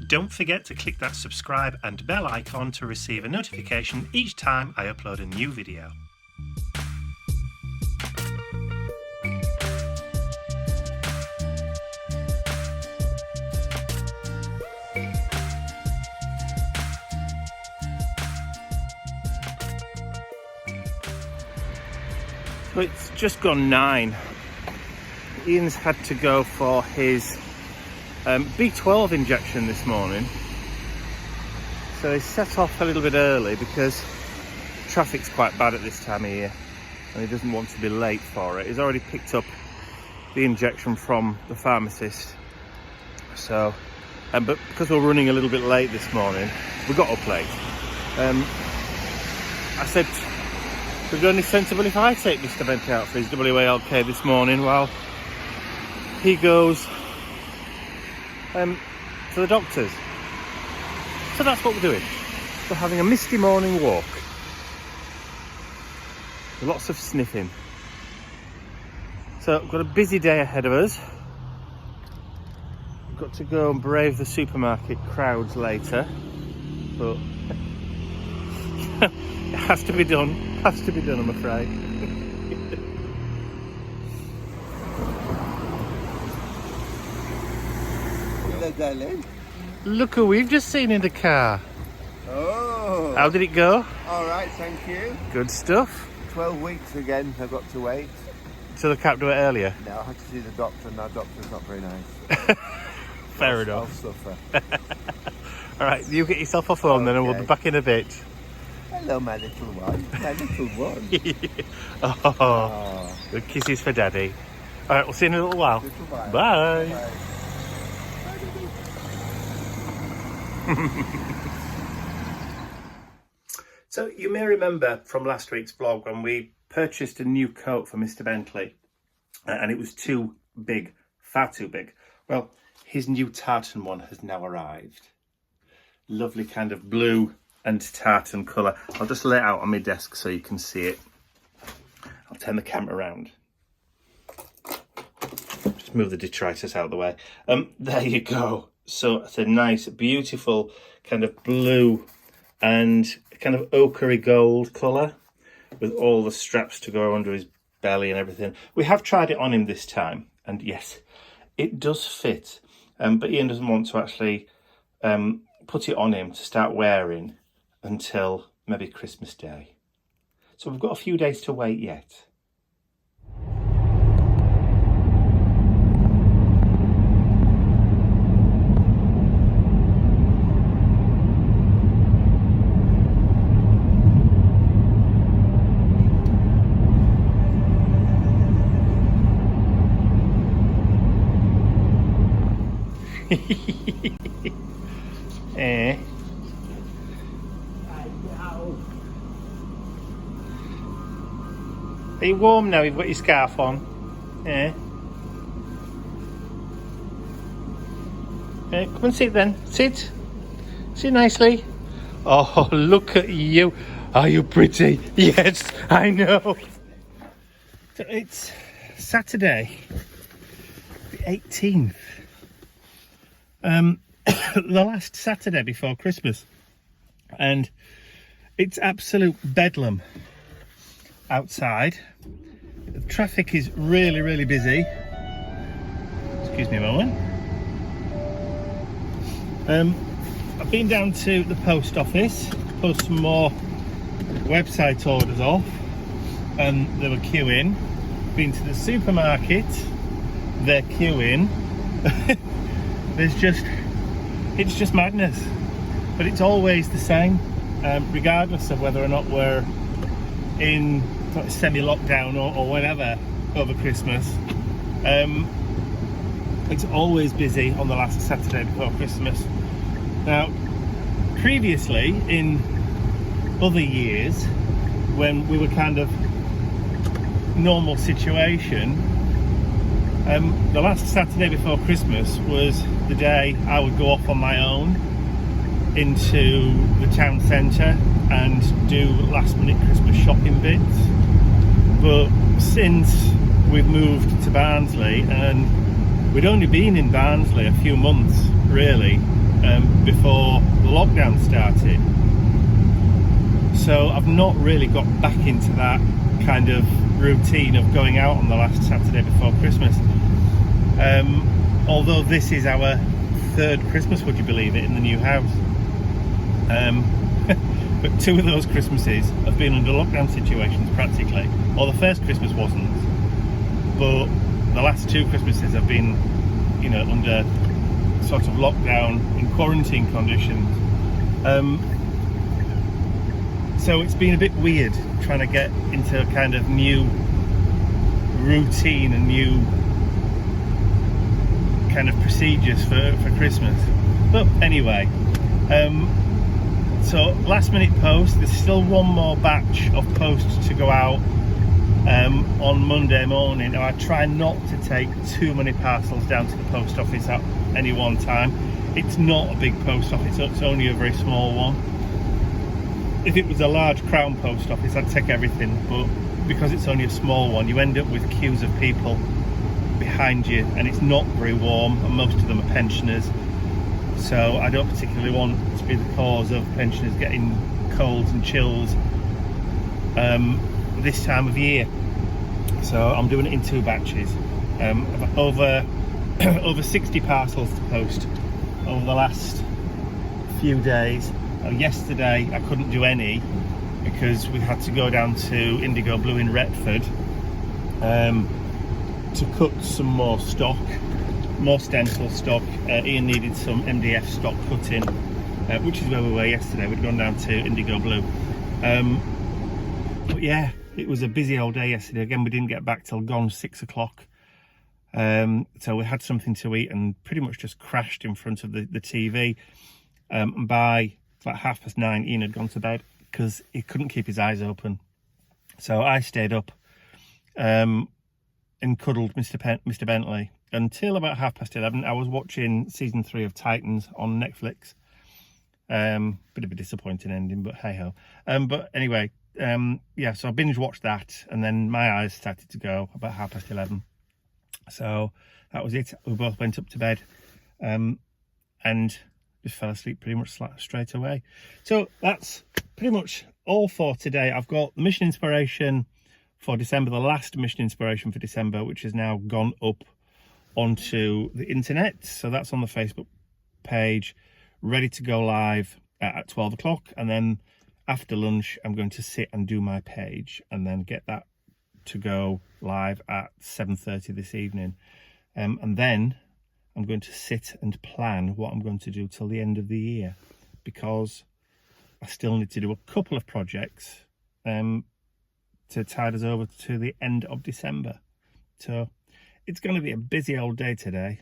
Don't forget to click that subscribe and bell icon to receive a notification each time I upload a new video. So it's just gone 9. Ian's had to go for his B12 injection this morning, so he set off a little bit early because traffic's quite bad at this time of year and he doesn't want to be late for it. He's already picked up the injection from the pharmacist, so but because we're running a little bit late this morning, we got up late. I said, would it be only sensible if I take Mr. Bentley out for his WALK this morning while he goes to the doctors? So that's what we're doing. We're having a misty morning walk. Lots of sniffing. So we've got a busy day ahead of us. We've got to go and brave the supermarket crowds later, but it has to be done. Has to be done, I'm afraid. Darling. Look who we've just seen in the car. Oh. How did it go? All right, thank you. Good stuff. 12 weeks again, I've got to wait. So they can't do it earlier? No, I had to see the doctor and that doctor's not very nice. Fair enough. I'll suffer. All right, you get yourself off home then and we'll be back in a bit. Hello, my little one. My little one. Oh, good kisses for Daddy. All right, we'll see you in a little while. Bye. Bye. So you may remember from last week's vlog when we purchased a new coat for Mr. Bentley and it was too big, far too big. Well, his new tartan one has now arrived. Lovely kind of blue and tartan colour. I'll just lay it out on my desk so you can see it. I'll turn the camera around. Just move the detritus out of the way. There you go. So it's a nice, beautiful kind of blue and kind of ochre gold colour with all the straps to go under his belly and everything. We have tried it on him this time, and yes, it does fit. But Ian doesn't want to actually put it on him to start wearing until maybe Christmas Day. So we've got a few days to wait yet. Eh? Are you warm now? You've got your scarf on. Eh? Come and sit then. Sit. Sit nicely. Oh, look at you. Are you pretty? Yes, I know. So it's Saturday, the 18th. The last Saturday before Christmas, and it's absolute bedlam outside. The traffic is really, really busy. Excuse me a moment. I've been down to the post office, post some more website orders off, and they were queuing. Been to the supermarket, they're queuing. It's just madness, but it's always the same, regardless of whether or not we're in semi-lockdown or whatever over Christmas. It's always busy on the last Saturday before Christmas. Now, previously in other years, when we were kind of normal situation, the last Saturday before Christmas was the day I would go off on my own into the town centre and do last minute Christmas shopping bits. But since we've moved to Barnsley, and we'd only been in Barnsley a few months really before the lockdown started, so I've not really got back into that kind of routine of going out on the last Saturday before Christmas. Although this is our third Christmas, would you believe it, in the new house. But two of those Christmases have been under lockdown situations practically. Well, the first Christmas wasn't, but the last two Christmases have been, you know, under sort of lockdown in quarantine conditions. So it's been a bit weird trying to get into a kind of new routine and new kind of procedures for Christmas. But anyway, so last minute post, there's still one more batch of posts to go out on Monday morning. Now, I try not to take too many parcels down to the post office at any one time. It's not a big post office, so it's only a very small one. If it was a large Crown post office, I'd take everything, but because it's only a small one, you end up with queues of people behind you, and it's not very warm, and most of them are pensioners, so I don't particularly want to be the cause of pensioners getting colds and chills this time of year. So I'm doing it in two batches. I've over 60 parcels to post over the last few days. Yesterday I couldn't do any because we had to go down to Indigo Blue in Retford to cut some more stock, more stencil stock. Ian needed some MDF stock cut in, which is where we were yesterday. We'd gone down to Indigo Blue. But yeah, it was a busy old day yesterday. Again, we didn't get back till gone 6 o'clock. So we had something to eat and pretty much just crashed in front of the TV. And by about 9:30, Ian had gone to bed because he couldn't keep his eyes open. So I stayed up and cuddled Mr. Bentley until about 11:30. I was watching season 3 of Titans on Netflix. Bit of a disappointing ending, but hey ho. But anyway, yeah, so I binge watched that, and then my eyes started to go about 11:30. So that was it. We both went up to bed and just fell asleep pretty much straight away. So that's pretty much all for today. I've got the mission inspiration for December, the last mission inspiration for December, which has now gone up onto the internet. So that's on the Facebook page, ready to go live at 12 o'clock. And then after lunch, I'm going to sit and do my page and then get that to go live at 7:30 this evening. And then I'm going to sit and plan what I'm going to do till the end of the year, because I still need to do a couple of projects to tide us over to the end of December. So it's going to be a busy old day today.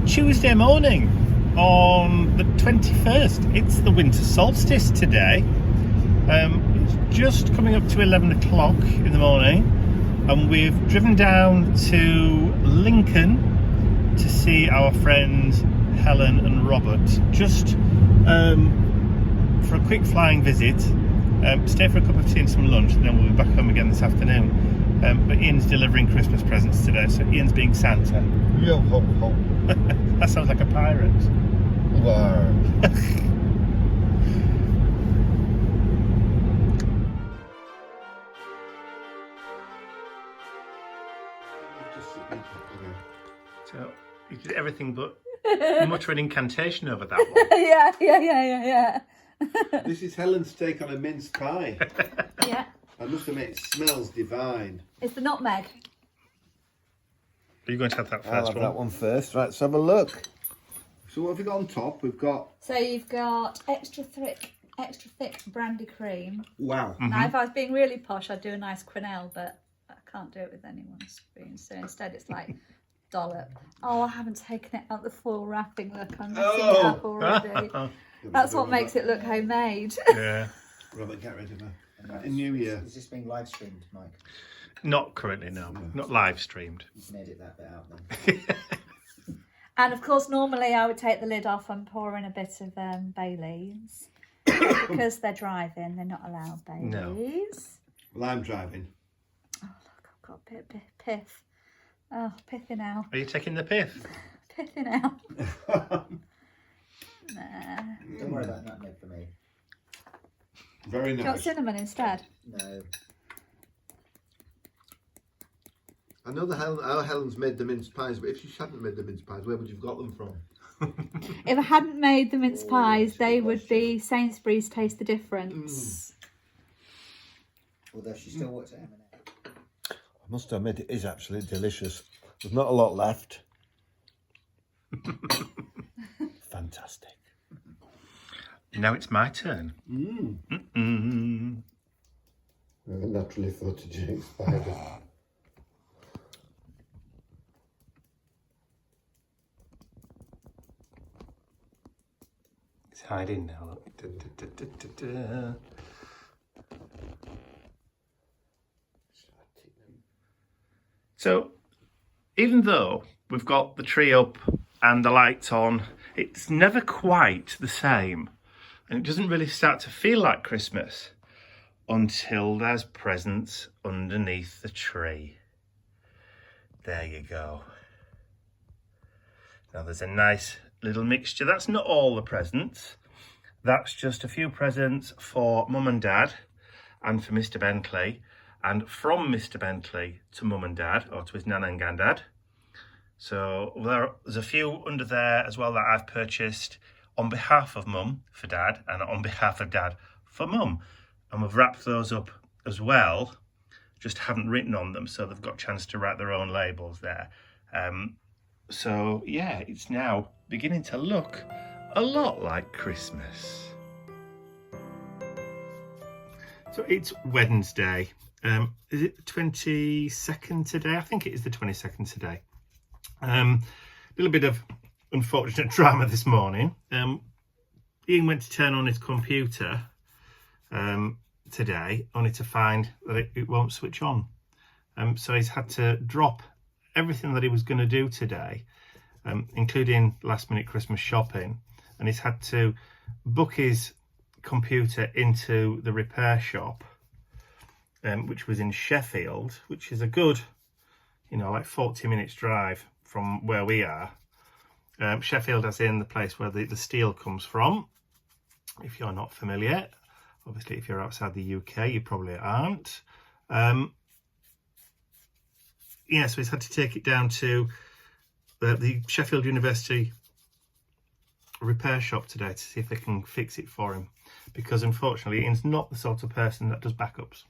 Tuesday morning on the 21st. It's the winter solstice today. It's just coming up to 11 o'clock in the morning, and we've driven down to Lincoln to see our friends Helen and Robert, just for a quick flying visit, stay for a cup of tea and some lunch, and then we'll be back home again this afternoon. But Ian's delivering Christmas presents today, so Ian's being Santa. Yo ho ho. That sounds like a pirate. Wow. So you did everything but mutter an incantation over that one. Yeah. This is Helen's take on a mince pie. Yeah. I must admit, it smells divine. It's the nutmeg. Are you going to have that I'll first have that one first. Right, let's have a look. So what have we got on top? We've got... So you've got extra thick brandy cream. Wow. Now, if I was being really posh, I'd do a nice quenelle, but I can't do it with anyone's spoon. So instead, it's like dollop. Oh, I haven't taken it out the full wrapping. Look, I'm messing it up already. That's what makes it look homemade. Yeah. Robert, get rid of her. In New Year. Is this being live streamed, Mike? Not currently, no. Not live streamed. You can edit that bit out then. And of course, normally I would take the lid off and pour in a bit of Baileys. Because they're driving, they're not allowed Baileys. No. Well, I'm driving. Oh, look, I've got a bit of pith. Oh, pithy now. Are you taking the pith? Pithy now. Don't worry about nutmeg for me. Very Do you want nice. cinnamon instead? No. I know our Helen's made the mince pies, but if she hadn't made the mince pies, where would you have got them from? If I hadn't made the mince pies, they would be Sainsbury's Taste the Difference. Although she still works at M&A. I must admit, it is absolutely delicious. There's not a lot left. Fantastic. Now it's my turn. I naturally photogenic spider. It's hiding now. Look. Da, da, da, da, da, da. So, even though we've got the tree up and the lights on, it's never quite the same. And it doesn't really start to feel like Christmas until there's presents underneath the tree. There you go. Now there's a nice little mixture. That's not all the presents. That's just a few presents for Mum and Dad and for Mr. Bentley, and from Mr. Bentley to Mum and Dad, or to his nan and granddad. So there's a few under there as well that I've purchased on behalf of Mum for Dad, and on behalf of Dad for Mum. And we've wrapped those up as well, just haven't written on them, so they've got a chance to write their own labels there. So yeah, it's now beginning to look a lot like Christmas. So it's Wednesday. Is it the 22nd today? I think it is the 22nd today. A little bit of unfortunate drama this morning. Ian went to turn on his computer today, only to find that it won't switch on. So he's had to drop everything that he was going to do today, including last minute Christmas shopping, and he's had to book his computer into the repair shop, which was in Sheffield, which is a good, like 40 minutes drive from where we are. Sheffield as in the place where the steel comes from, if you're not familiar. Obviously, if you're outside the UK, you probably aren't. So he's had to take it down to the Sheffield University repair shop today to see if they can fix it for him, because unfortunately Ian's not the sort of person that does backups.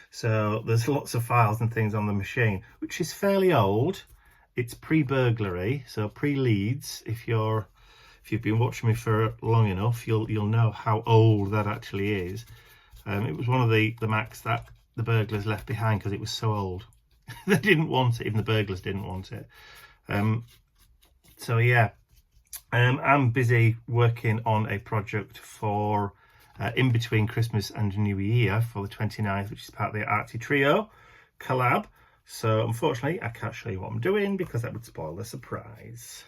So there's lots of files and things on the machine, which is fairly old. It's pre-burglary, so pre-Leeds. If you've been watching me for long enough, you'll know how old that actually is. It was one of the Macs that the burglars left behind because it was so old. They didn't want it, even the burglars didn't want it. So yeah, I'm busy working on a project for in between Christmas and New Year for the 29th, which is part of the Arty Trio collab. So unfortunately, I can't show you what I'm doing because that would spoil the surprise.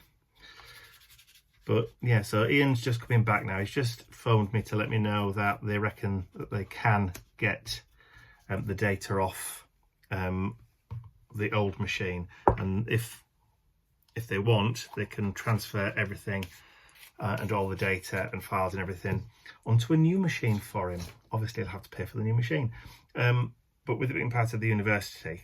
But yeah, so Ian's just coming back now. He's just phoned me to let me know that they reckon that they can get the data off the old machine, and if they want, they can transfer everything and all the data and files and everything onto a new machine for him. Obviously, he'll have to pay for the new machine, but with it being part of the university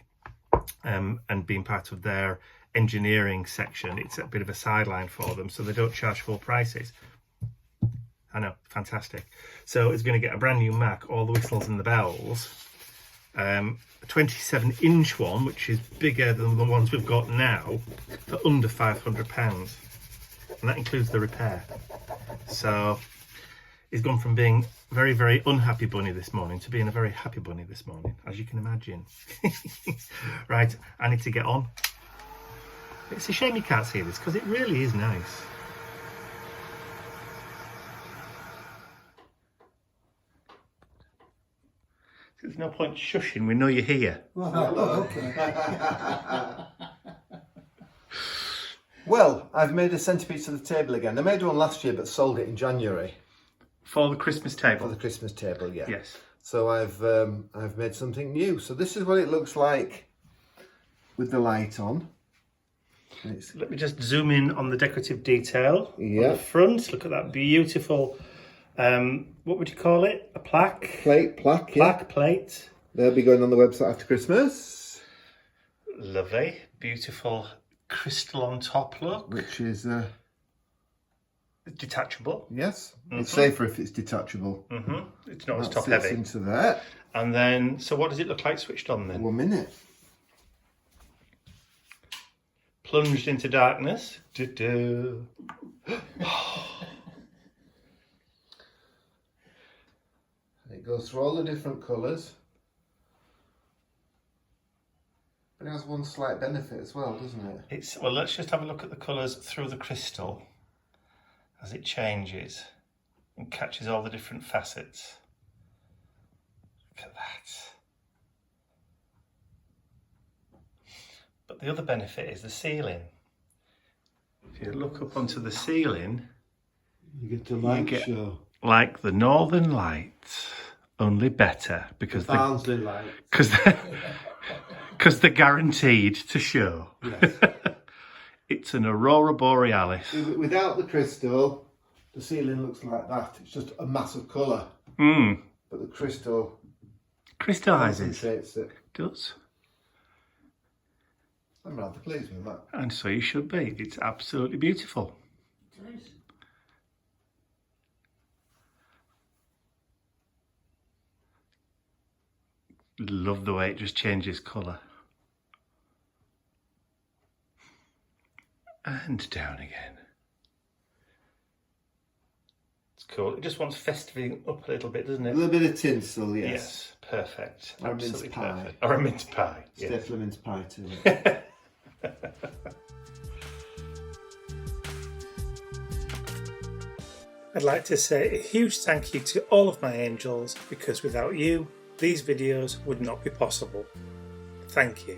and being part of their engineering section, it's a bit of a sideline for them, so they don't charge full prices. I know, fantastic. So it's going to get a brand new Mac, all the whistles and the bells, a 27-inch one, which is bigger than the ones we've got now, for under £500, and that includes the repair. So he's gone from being very, very unhappy bunny this morning to being a very happy bunny this morning, as you can imagine. Right, I need to get on. It's a shame you can't see this, because it really is nice. There's no point shushing, we know you're here. Well, I've made a centrepiece of the table again. I made one last year but sold it in January. For the Christmas table? For the Christmas table, yeah. Yes. So I've made something new. So this is what it looks like with the light on. Let me just zoom in on the decorative detail on the front. Look at that beautiful, what would you call it? A plaque? Plaque, plate. They'll be going on the website after Christmas. Lovely, beautiful crystal on top look. Which is... detachable. Yes, it's safer if it's detachable. It's not as That top sits heavy. into there. And then, so what does it look like switched on then? 1 minute. Plunged into darkness. Do-do. It goes through all the different colours. But it has one slight benefit as well, doesn't it? Well, let's just have a look at the colours through the crystal as it changes and catches all the different facets. Look at that. But the other benefit is the ceiling. If you look up onto the ceiling, You get the light show. Like the Northern Lights, only better, because Barnsley light. Because they're guaranteed to show. Yes. It's an Aurora Borealis. Without the crystal, the ceiling looks like that. It's just a mass of colour. But the crystal Crystallises. concentrates it. Does. I'm rather pleased with that. And so you should be. It's absolutely beautiful. Love the way it just changes colour. And down again. It's cool. It just wants festiving up a little bit, doesn't A it? little bit of tinsel, yes. Yes, perfect. Or a mince Absolutely pie. perfect. Or a mince pie. Yes. Definitely mince pie to it. I'd like to say a huge thank you to all of my angels, because without you, these videos would not be possible. Thank you.